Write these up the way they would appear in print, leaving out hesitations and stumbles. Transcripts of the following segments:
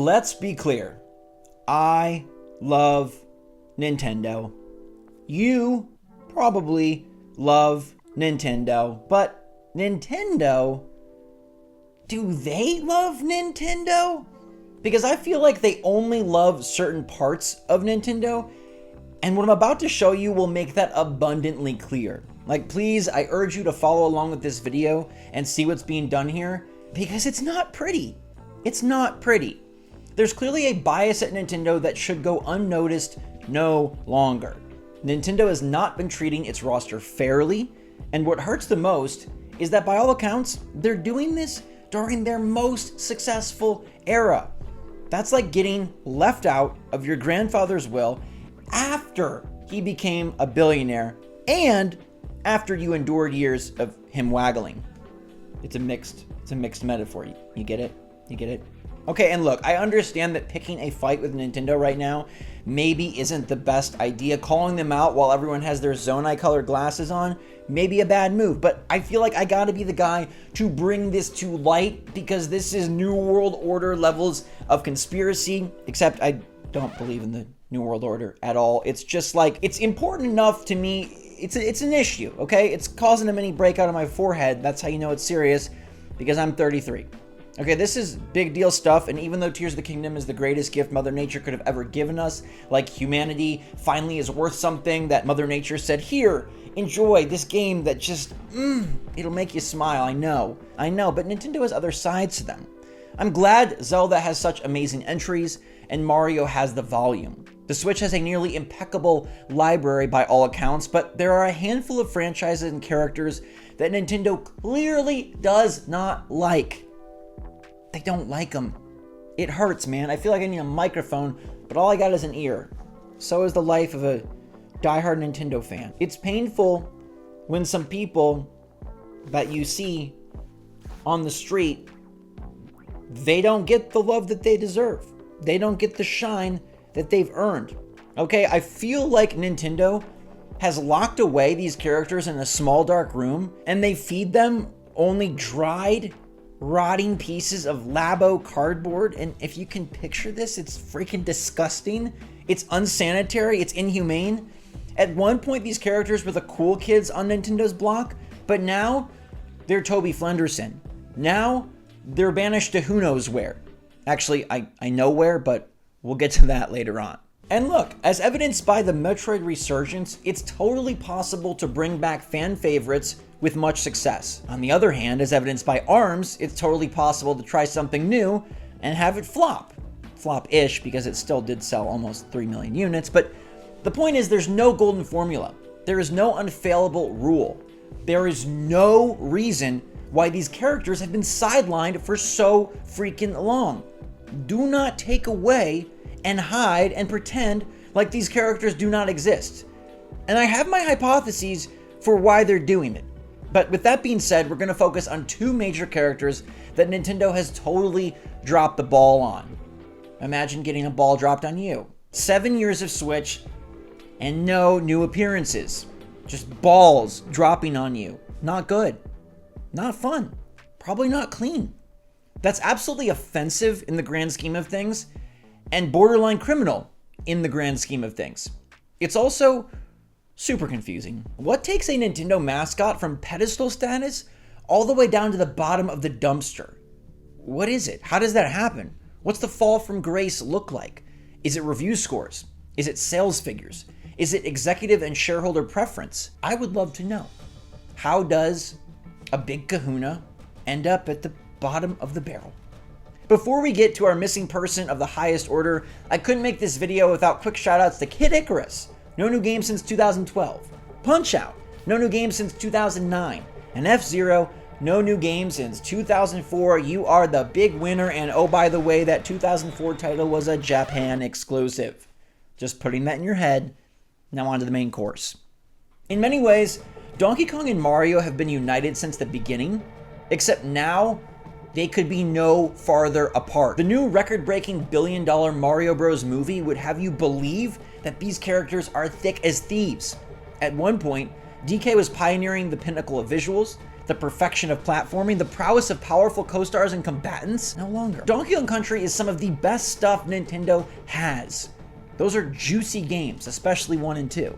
let's be clear. I love Nintendo. You probably love Nintendo, but Nintendo, do they love Nintendo? Because I feel like they only love certain parts of Nintendo, and what I'm about to show you will make that abundantly clear. Like, please, I urge you to follow along with this video and see what's being done here, because it's not pretty. It's not pretty. There's clearly a bias at Nintendo that should go unnoticed no longer. Nintendo has not been treating its roster fairly, and what hurts the most is that by all accounts, they're doing this during their most successful era. That's like getting left out of your grandfather's will after he became a billionaire and after you endured years of him waggling. It's a mixed metaphor. You get it? You get it? Okay, and look, I understand that picking a fight with Nintendo right now maybe isn't the best idea. Calling them out while everyone has their Zonai colored glasses on may be a bad move, but I feel like I gotta be the guy to bring this to light because this is New World Order levels of conspiracy, except I don't believe in the New World Order at all. It's just like, it's important enough to me. It's an issue, okay? It's causing a mini breakout on my forehead. That's how you know it's serious, because I'm 33. Okay, this is big deal stuff, and even though Tears of the Kingdom is the greatest gift Mother Nature could have ever given us, like humanity finally is worth something that Mother Nature said, here, enjoy this game that just, it'll make you smile. I know, but Nintendo has other sides to them. I'm glad Zelda has such amazing entries, and Mario has the volume. The Switch has a nearly impeccable library by all accounts, but there are a handful of franchises and characters that Nintendo clearly does not like. They don't like them. It hurts, man. I feel like I need a microphone, but all I got is an ear. So is the life of a diehard Nintendo fan. It's painful when some people that you see on the street, they don't get the love that they deserve. They don't get the shine that they've earned. Okay, I feel like Nintendo has locked away these characters in a small dark room, and they feed them only dried, rotting pieces of Labo cardboard. And if you can picture this, it's freaking disgusting. It's unsanitary. It's inhumane. At one point, these characters were the cool kids on Nintendo's block, but now they're Toby Flenderson. Now they're banished to who knows where. Actually, I know where, but we'll get to that later on. And look, as evidenced by the Metroid resurgence, it's totally possible to bring back fan favorites with much success. On the other hand, as evidenced by ARMS, it's totally possible to try something new and have it flop. Flop-ish, because it still did sell almost 3 million units, but the point is there's no golden formula. There is no unfailable rule. There is no reason why these characters have been sidelined for so freaking long. Do not take away and hide and pretend like these characters do not exist. And I have my hypotheses for why they're doing it. But with that being said, we're going to focus on two major characters that Nintendo has totally dropped the ball on. Imagine getting a ball dropped on you. 7 years of Switch and no new appearances. Just balls dropping on you. Not good. Not fun. Probably not clean. That's absolutely offensive in the grand scheme of things, and borderline criminal in the grand scheme of things. It's also super confusing. What takes a Nintendo mascot from pedestal status all the way down to the bottom of the dumpster? What is it? How does that happen? What's the fall from grace look like? Is it review scores? Is it sales figures? Is it executive and shareholder preference? I would love to know. How does a big kahuna end up at the bottom of the barrel? Before we get to our missing person of the highest order, I couldn't make this video without quick shoutouts to Kid Icarus, no new game since 2012, Punch-Out, no new game since 2009, and F-Zero, no new game since 2004. You are the big winner, and oh, by the way, that 2004 title was a Japan exclusive. Just putting that in your head. Now on to the main course. In many ways, Donkey Kong and Mario have been united since the beginning, except now they could be no farther apart. The new record-breaking billion-dollar Mario Bros. Movie would have you believe that these characters are thick as thieves. At one point, DK was pioneering the pinnacle of visuals, the perfection of platforming, the prowess of powerful co-stars and combatants? No longer. Donkey Kong Country is some of the best stuff Nintendo has. Those are juicy games, especially 1 and 2.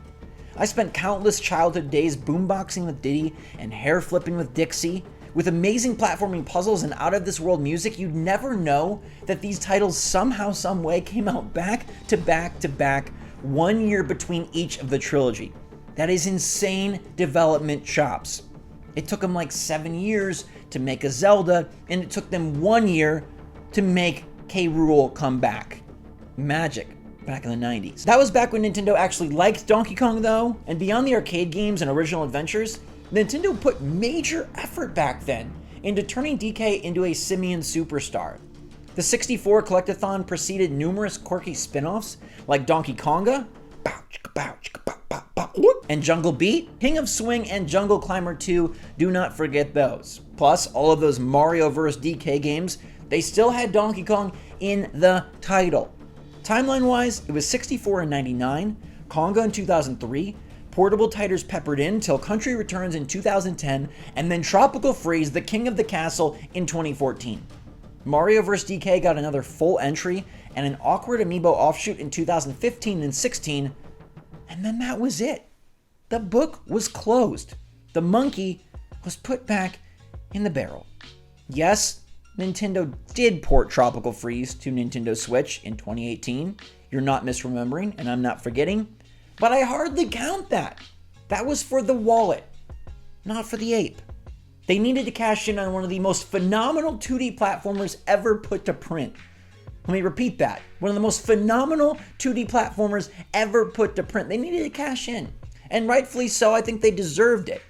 I spent countless childhood days boomboxing with Diddy and hair flipping with Dixie. With amazing platforming puzzles and out-of-this-world music, you'd never know that these titles somehow, some way came out back to back to back, 1 year between each of the trilogy. That is insane development chops. It took them like 7 years to make a Zelda, and it took them 1 year to make K. Rool come back. Magic. Back in the 90s. That was back when Nintendo actually liked Donkey Kong though, and beyond the arcade games and original adventures, Nintendo put major effort back then into turning DK into a simian superstar. The 64 Collectathon preceded numerous quirky spin-offs like Donkey Konga, and Jungle Beat, King of Swing, and Jungle Climber 2, do not forget those. Plus, all of those Mario vs. DK games, they still had Donkey Kong in the title. Timeline-wise, it was 64 in 99, Konga in 2003, portable titles peppered in till Country Returns in 2010, and then Tropical Freeze, the King of the Castle, in 2014. Mario vs. DK got another full entry and an awkward amiibo offshoot in 2015 and 16, and then that was it. The book was closed. The monkey was put back in the barrel. Yes, Nintendo did port Tropical Freeze to Nintendo Switch in 2018. You're not misremembering, and I'm not forgetting. But I hardly count that. That was for the wallet, not for the ape. They needed to cash in on one of the most phenomenal 2D platformers ever put to print. Let me repeat that. One of the most phenomenal 2D platformers ever put to print. They needed to cash in. And rightfully so, I think they deserved it.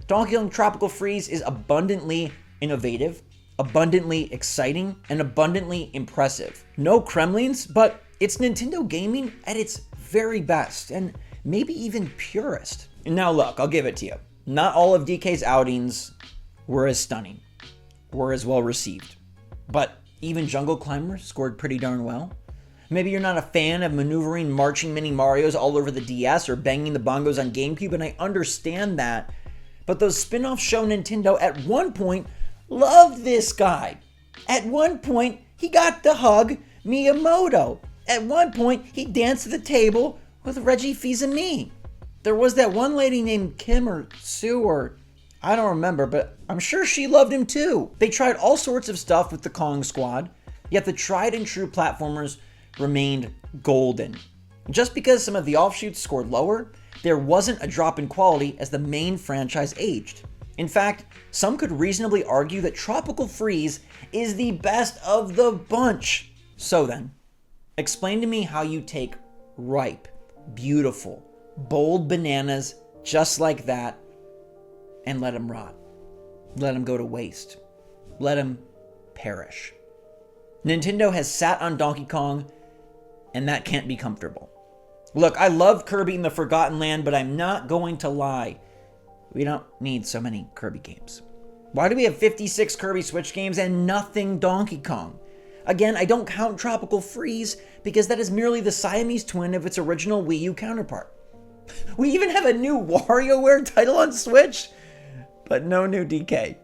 Donkey Kong Tropical Freeze is abundantly innovative, abundantly exciting, and abundantly impressive. No Kremlins, but it's Nintendo gaming at its very best, and maybe even purest. And now look, I'll give it to you. Not all of DK's outings were as stunning, were as well received. But even Jungle Climber scored pretty darn well. Maybe you're not a fan of maneuvering marching mini Marios all over the DS or banging the bongos on GameCube, and I understand that. But those spin-offs show Nintendo at one point loved this guy. At one point, he got to hug Miyamoto. At one point, he danced at the table with Reggie Fils-Aimé. There was that one lady named Kim or Sue, or I don't remember, but I'm sure she loved him too. They tried all sorts of stuff with the Kong Squad, yet the tried and true platformers remained golden. Just because some of the offshoots scored lower, there wasn't a drop in quality as the main franchise aged. In fact, some could reasonably argue that Tropical Freeze is the best of the bunch. So then, explain to me how you take ripe, beautiful, bold bananas just like that and let them rot. Let them go to waste. Let them perish. Nintendo has sat on Donkey Kong, and that can't be comfortable. Look, I love Kirby in the Forgotten Land, but I'm not going to lie. We don't need so many Kirby games. Why do we have 56 Kirby Switch games and nothing Donkey Kong? Again, I don't count Tropical Freeze because that is merely the Siamese twin of its original Wii U counterpart. We even have a new WarioWare title on Switch, but no new DK.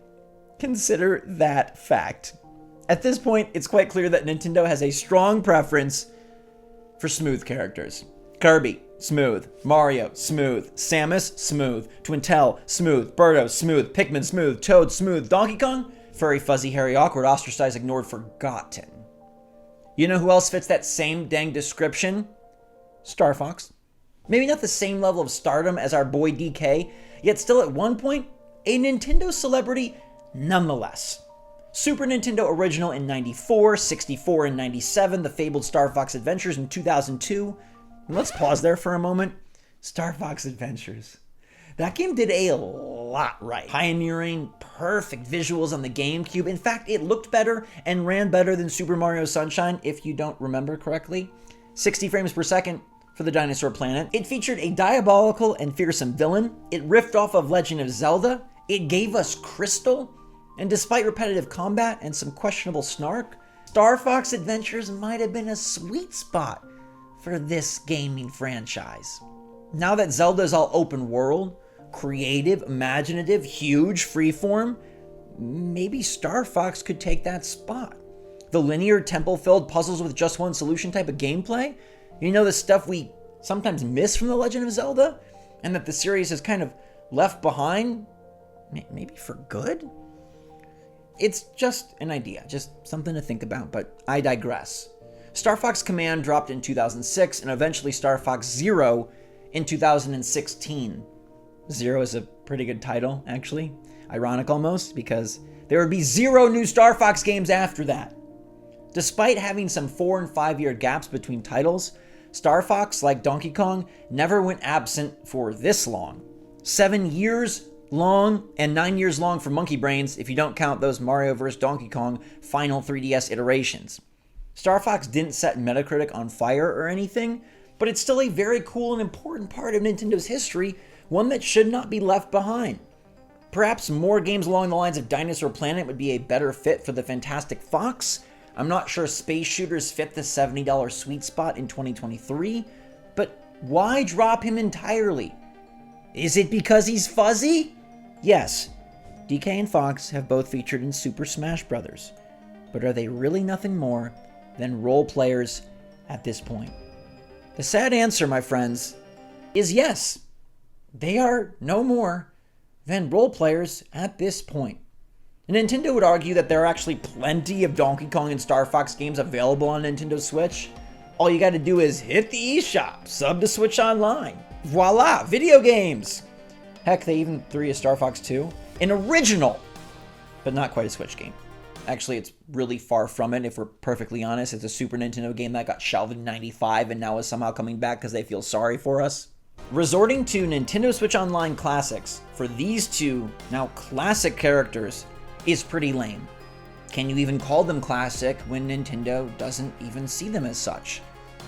Consider that fact. At this point, it's quite clear that Nintendo has a strong preference for smooth characters. Kirby, smooth. Mario, smooth. Samus, smooth. Twintel, smooth. Birdo, smooth. Pikmin, smooth. Toad, smooth. Donkey Kong, furry, fuzzy, hairy, awkward, ostracized, ignored, forgotten. You know who else fits that same dang description? Star Fox. Maybe not the same level of stardom as our boy DK, yet still at one point, a Nintendo celebrity nonetheless. Super Nintendo original in 94, 64 in 97, the fabled Star Fox Adventures in 2002. And let's pause there for a moment. Star Fox Adventures. That game did a lot right. Pioneering perfect visuals on the GameCube. In fact, it looked better and ran better than Super Mario Sunshine, if you don't remember correctly. 60 frames per second for the dinosaur planet. It featured a diabolical and fearsome villain. It riffed off of Legend of Zelda. It gave us Crystal. And despite repetitive combat and some questionable snark, Star Fox Adventures might have been a sweet spot for this gaming franchise. Now that Zelda's all open world, creative, imaginative, huge, freeform, maybe Star Fox could take that spot. The linear, temple-filled puzzles with just one solution type of gameplay, the stuff we sometimes miss from The Legend of Zelda, and that the series has kind of left behind, maybe for good? It's just an idea, just something to think about, but I digress. Star Fox Command dropped in 2006, and eventually Star Fox Zero in 2016. Zero is a pretty good title, actually. Ironic almost, because there would be 0 new Star Fox games after that. Despite having some 4 and 5 year gaps between titles, Star Fox, like Donkey Kong, never went absent for this long. 7 years long and 9 years long for Monkey Brains if you don't count those Mario vs. Donkey Kong final 3DS iterations. Star Fox didn't set Metacritic on fire or anything, but it's still a very cool and important part of Nintendo's history, one that should not be left behind. Perhaps more games along the lines of Dinosaur Planet would be a better fit for the Fantastic Fox. I'm not sure space shooters fit the $70 sweet spot in 2023, but why drop him entirely? Is it because he's fuzzy? Yes, DK and Fox have both featured in Super Smash Bros., but are they really nothing more than role players at this point? The sad answer, my friends, is yes. They are no more than role players at this point. Nintendo would argue that there are actually plenty of Donkey Kong and Star Fox games available on Nintendo Switch. All you gotta do is hit the eShop, sub to Switch Online. Voila, video games! Heck, they even threw a Star Fox 2. An original, but not quite a Switch game. Actually, it's really far from it, if we're perfectly honest. It's a Super Nintendo game that got shelved in '95 and now is somehow coming back because they feel sorry for us. Resorting to Nintendo Switch Online classics for these two now classic characters is pretty lame. Can you even call them classic when Nintendo doesn't even see them as such?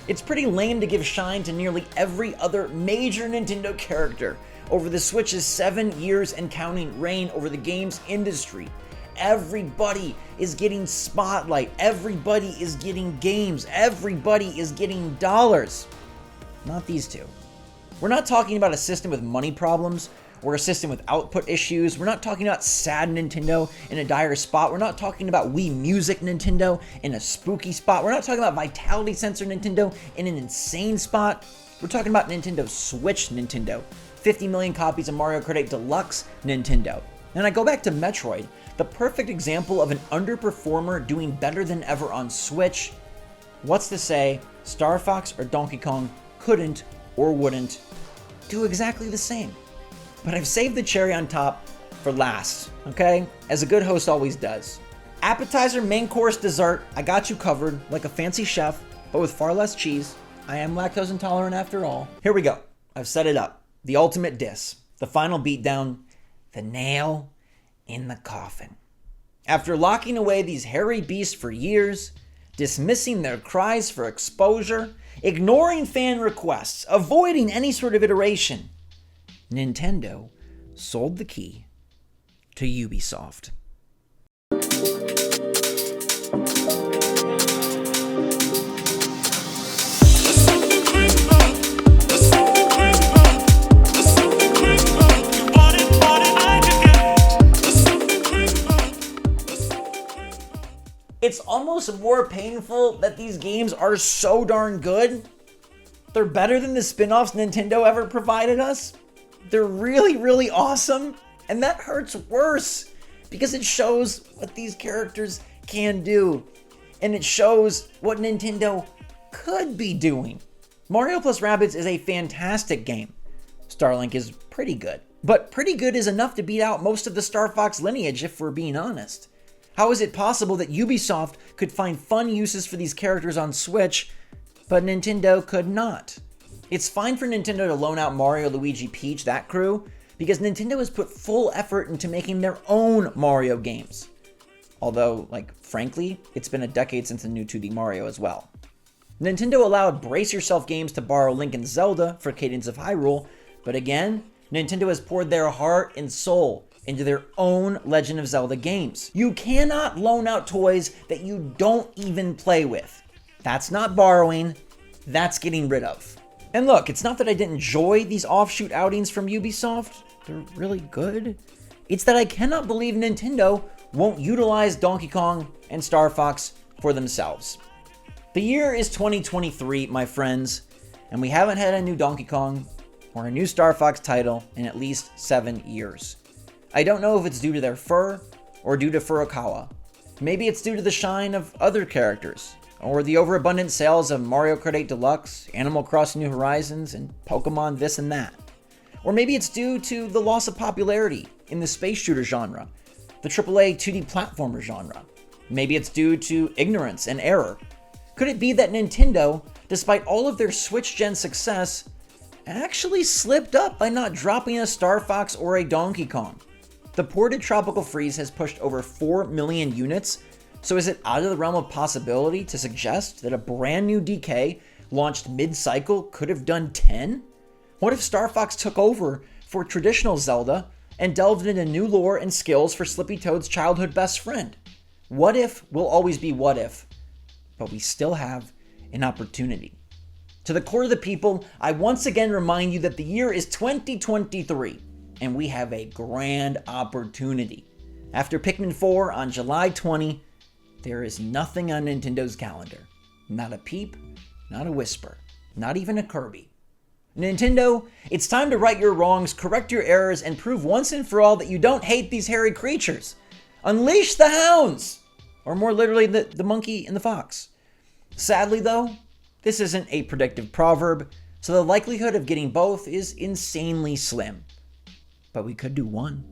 It's pretty lame to give shine to nearly every other major Nintendo character over the Switch's 7 years and counting reign over the games industry. Everybody is getting spotlight, everybody is getting games, everybody is getting dollars. Not these two. We're not talking about a system with money problems or a system with output issues. We're not talking about sad Nintendo in a dire spot. We're not talking about Wii Music Nintendo in a spooky spot. We're not talking about Vitality Sensor Nintendo in an insane spot. We're talking about Nintendo Switch Nintendo. 50 million copies of Mario Kart 8 Deluxe Nintendo. And I go back to Metroid, the perfect example of an underperformer doing better than ever on Switch. What's to say Star Fox or Donkey Kong couldn't or wouldn't do exactly the same? But I've saved the cherry on top for last, okay? As a good host always does. Appetizer, main course, dessert, I got you covered like a fancy chef, but with far less cheese. I am lactose intolerant after all. Here we go. I've set it up. The ultimate diss. The final beatdown. The nail in the coffin. After locking away these hairy beasts for years, dismissing their cries for exposure, ignoring fan requests, avoiding any sort of iteration, Nintendo sold the key to Ubisoft. It's almost more painful that these games are so darn good. They're better than the spin-offs Nintendo ever provided us. They're really, really awesome. And that hurts worse because it shows what these characters can do. And it shows what Nintendo could be doing. Mario plus Rabbids is a fantastic game. Starlink is pretty good. But pretty good is enough to beat out most of the Star Fox lineage if we're being honest. How is it possible that Ubisoft could find fun uses for these characters on Switch, but Nintendo could not? It's fine for Nintendo to loan out Mario, Luigi, Peach, that crew, because Nintendo has put full effort into making their own Mario games. Although, frankly, it's been a decade since the new 2D Mario as well. Nintendo allowed Brace Yourself games to borrow Link and Zelda for Cadence of Hyrule, but again, Nintendo has poured their heart and soul into their own Legend of Zelda games. You cannot loan out toys that you don't even play with. That's not borrowing, that's getting rid of. And look, it's not that I didn't enjoy these offshoot outings from Ubisoft. they're really good. It's that I cannot believe Nintendo won't utilize Donkey Kong and Star Fox for themselves. The year is 2023, my friends, and we haven't had a new Donkey Kong or a new Star Fox title in at least 7 years. I don't know if it's due to their fur or due to Furukawa. Maybe it's due to the shine of other characters, or the overabundant sales of Mario Kart 8 Deluxe, Animal Crossing New Horizons, and Pokemon this and that. Or maybe it's due to the loss of popularity in the space shooter genre, the AAA 2D platformer genre. Maybe it's due to ignorance and error. Could it be that Nintendo, despite all of their Switch Gen success, actually slipped up by not dropping a Star Fox or a Donkey Kong? The ported Tropical Freeze has pushed over 4 million units, so is it out of the realm of possibility to suggest that a brand new DK launched mid-cycle could have done 10? What if Star Fox took over for traditional Zelda and delved into new lore and skills for Slippy Toad's childhood best friend? What if will always be what if, but we still have an opportunity. To the core of the people, I once again remind you that the year is 2023, and we have a grand opportunity. After Pikmin 4 on July 20, there is nothing on Nintendo's calendar. Not a peep, not a whisper, not even a Kirby. Nintendo, it's time to right your wrongs, correct your errors, and prove once and for all that you don't hate these hairy creatures. Unleash the hounds! Or more literally, the monkey and the fox. Sadly though, this isn't a predictive proverb, so the likelihood of getting both is insanely slim. But we could do one.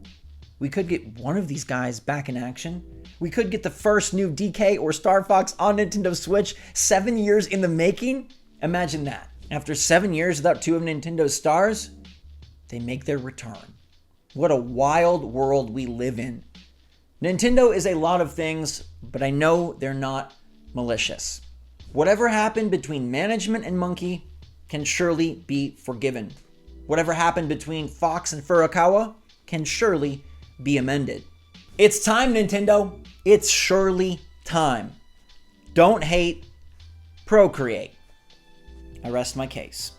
We could get one of these guys back in action. We could get the first new DK or Star Fox on Nintendo Switch 7 years in the making. Imagine that. After 7 years without two of Nintendo's stars, they make their return. What a wild world we live in. Nintendo is a lot of things, but I know they're not malicious. Whatever happened between management and Monkey can surely be forgiven. Whatever happened between Fox and Furukawa can surely be amended. It's time, Nintendo. It's surely time. Don't hate, procreate. I rest my case.